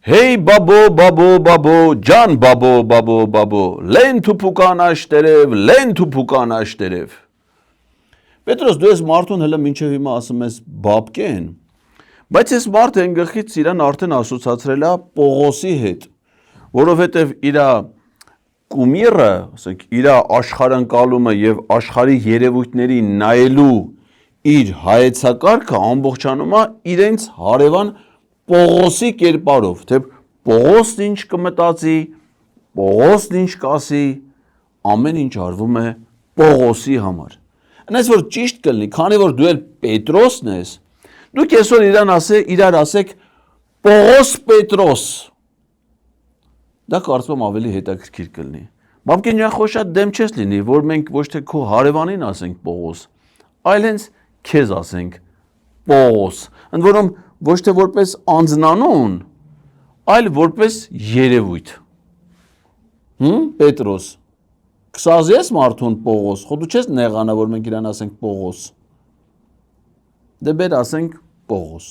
Hey babo, can babo, len tupukan աշտերև, len tupukan աշտերև։ Պետրոս, դու ես մարդուն հələ մինչև հիմա ասում ես բաբկեն, բայց ես մարդը ընգլխից իրան արդեն ասոցացրել է Պողոսի հետ, որովհետև իրա կումիրը, ասենք, իրա աշխարհընկալումը եւ աշխարհի երևույթների նայելու իր հայեցակարգը ամբողջանում է իրենց հարևան Պողոսի կերպարով, թե Պողոսն ինչ կմտածի, Պողոսն ինչ կասի, ամեն ինչ արվում է Պողոսի համար։ Այնպես որ ճիշտ կլինի, քանի որ դու էլ Պետրոսն ես, դուք այսօր իրար ասեք Պողոս Պետրոս։ Դա կարծում եմ ավելի հետաքրքիր կլինի։ Բաբկեն ջան, խո շատ դեմ չես լինի, որ մենք ոչ թե քո հարևանին ասենք Պողոս, այլ հենց քեզ ասենք Պողոս, ընդ որում ոչ թե որպես անձնանուն, այլ որպես երևույթ։ Պետրոս, կսազես մարդուն Պողոս, խո դու չես նեղանա, որ մենք իրան ասենք Պողոս։ Դե բեր ասենք Պողոս։